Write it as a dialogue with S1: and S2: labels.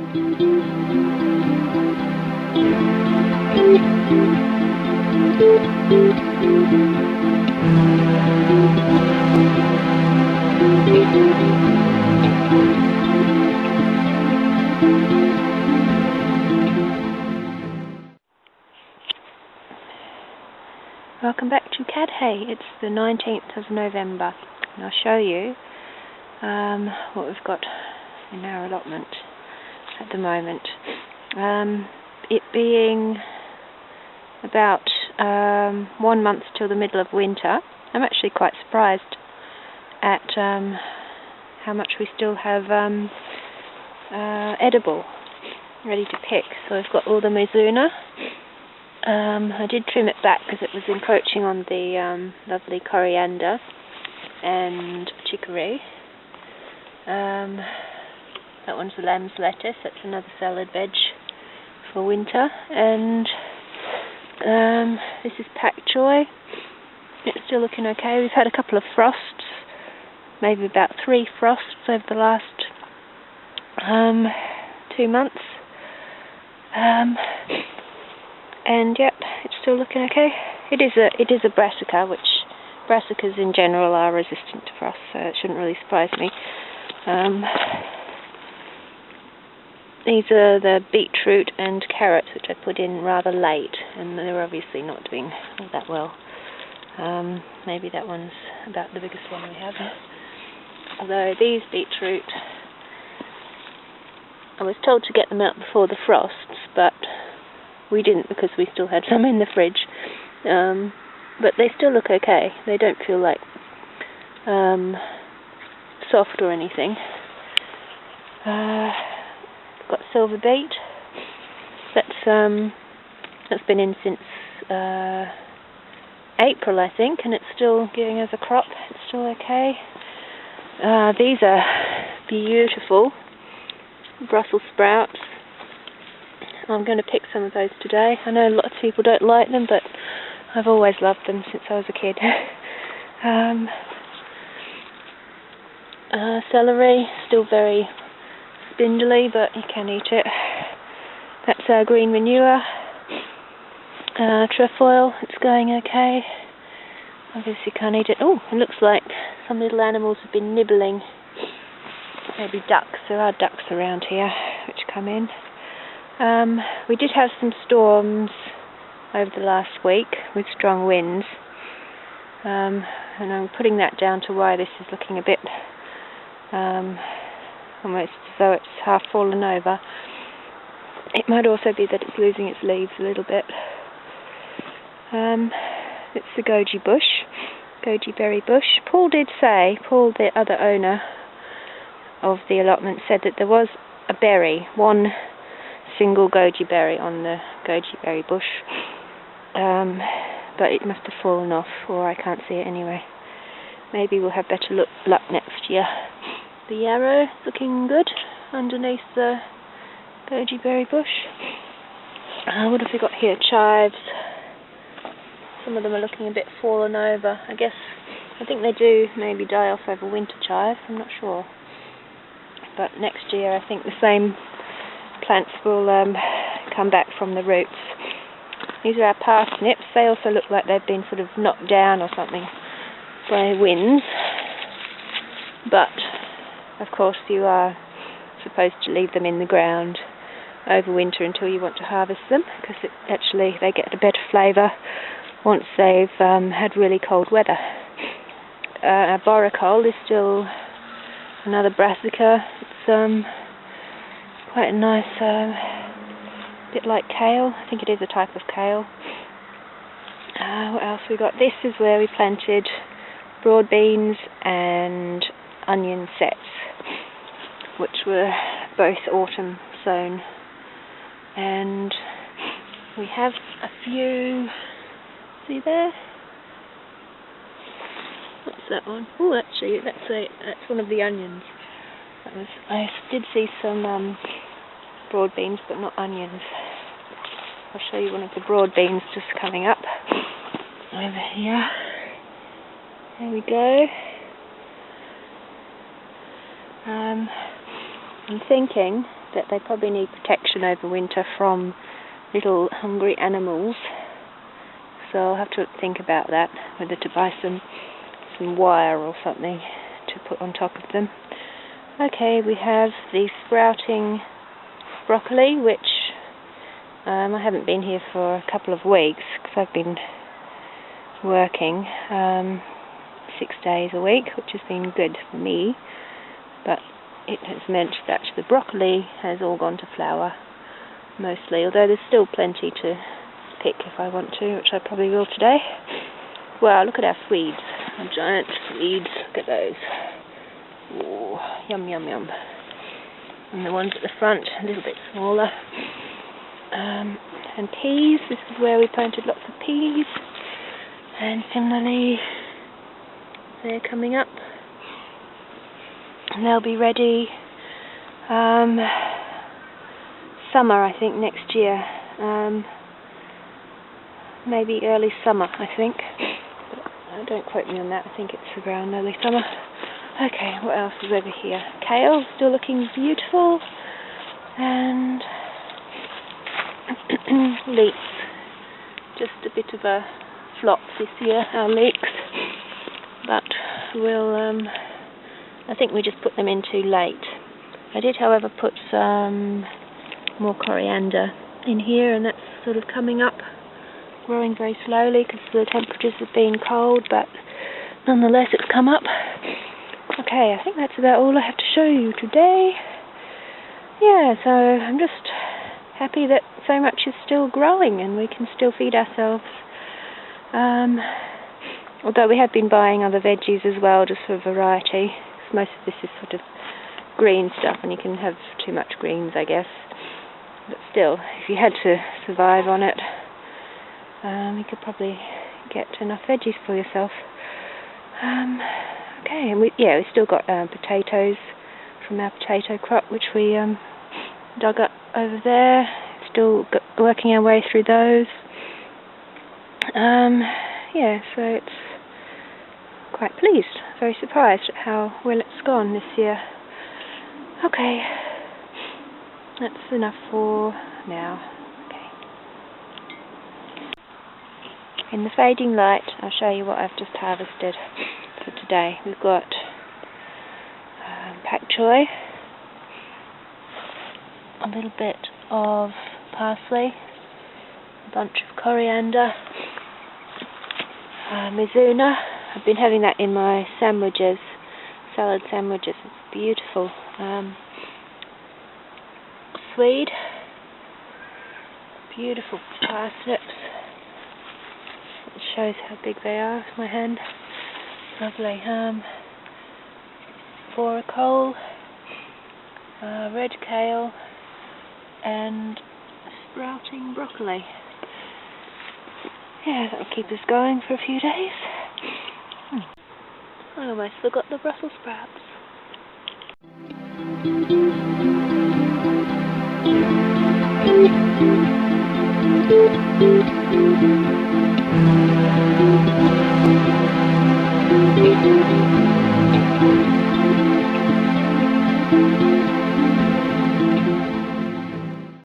S1: Welcome back to Cadhay. It's the 19th of November and I'll show you what we've got in our allotment at the moment. It being about 1 month till the middle of winter, I'm actually quite surprised at how much we still have edible ready to pick. So I've got all the mizuna. I did trim it back because it was encroaching on the lovely coriander and chicory. That one's the lamb's lettuce, that's another salad veg for winter. And this is pak choy. It's still looking okay. We've had a couple of frosts, maybe about 3 frosts over the last 2 months. And yep, it's still looking okay. It is a brassica, which brassicas in general are resistant to frost, so it shouldn't really surprise me. These are the beetroot and carrots, which I put in rather late, and they're obviously not doing all that well. Maybe that one's about the biggest one we have. Although these beetroot, I was told to get them out before the frosts, but we didn't because we still had some in the fridge. But they still look okay. They don't feel like soft or anything. Got silver beet. That's been in since April, I think, and it's still giving us a crop. It's still okay. These are beautiful Brussels sprouts. I'm going to pick some of those today. I know a lot of people don't like them, but I've always loved them since I was a kid. Celery, still very spindly, but you can eat it. That's our green manure. Trefoil, it's going okay. Obviously can't eat it. Oh, it looks like some little animals have been nibbling. Maybe ducks. There are ducks around here which come in. We did have some storms over the last week with strong winds, and I'm putting that down to why this is looking a bit almost as though it's half fallen over. It might also be that it's losing its leaves a little bit. It's the goji bush, goji berry bush. Paul, the other owner of the allotment, said that there was a berry, one single goji berry on the goji berry bush, but it must have fallen off, or I can't see it anyway. Maybe we'll have better luck next year. The yarrow is looking good underneath the goji berry bush. What have we got here? Chives. Some of them are looking a bit fallen over. I think they do maybe die off over winter chives, I'm not sure. But next year I think the same plants will come back from the roots. These are our parsnips. They also look like they've been sort of knocked down or something by winds. But of course you are supposed to leave them in the ground over winter until you want to harvest them, because they get a better flavour once they've had really cold weather. Our borecole is still another brassica. It's quite a nice, bit like kale. I think it is a type of kale. What else we got? This is where we planted broad beans and onion sets, which were both autumn sown. And we have a few. See there? What's that one? Oh, actually, that's one of the onions. I did see some broad beans, but not onions. I'll show you one of the broad beans just coming up over here. There we go. I'm thinking but they probably need protection over winter from little hungry animals. So I'll have to think about that, whether to buy some wire or something to put on top of them. Okay, we have the sprouting broccoli, which I haven't been here for a couple of weeks because I've been working 6 days a week, which has been good for me, but it has meant that the broccoli has all gone to flower mostly, although there's still plenty to pick if I want to, which I probably will today. Wow, look at our Swedes, our giant Swedes, look at those. Ooh, yum yum yum. And the ones at the front, a little bit smaller. And peas, this is where we planted lots of peas. And similarly, they're coming up. And they'll be ready summer, I think, next year. Maybe early summer, I think. But don't quote me on that, I think it's around early summer. Okay, what else is over here? Kale, still looking beautiful. And leeks. Just a bit of a flop this year, our leeks. But we'll, I think we just put them in too late. I did, however, put some more coriander in here, and that's sort of coming up, growing very slowly because the temperatures have been cold, but nonetheless it's come up. Okay, I think that's about all I have to show you today. Yeah, so I'm just happy that so much is still growing and we can still feed ourselves. Although we have been buying other veggies as well, just for variety. Most of this is sort of green stuff, and you can have too much greens, I guess. But still, if you had to survive on it, you could probably get enough veggies for yourself. Okay, and we still got potatoes from our potato crop, which we dug up over there. Still working our way through those. Yeah, so it's quite pleased, very surprised at how well it's gone this year. Okay, that's enough for now. Okay. In the fading light, I'll show you what I've just harvested for today. We've got pak choy, a little bit of parsley, a bunch of coriander, mizuna. I've been having that in my sandwiches, salad sandwiches. It's beautiful. Swede, beautiful parsnips. It shows how big they are with my hand. Lovely. Borecole, red kale, and sprouting broccoli. Yeah, that'll keep us going for a few days. I almost forgot the Brussels sprouts.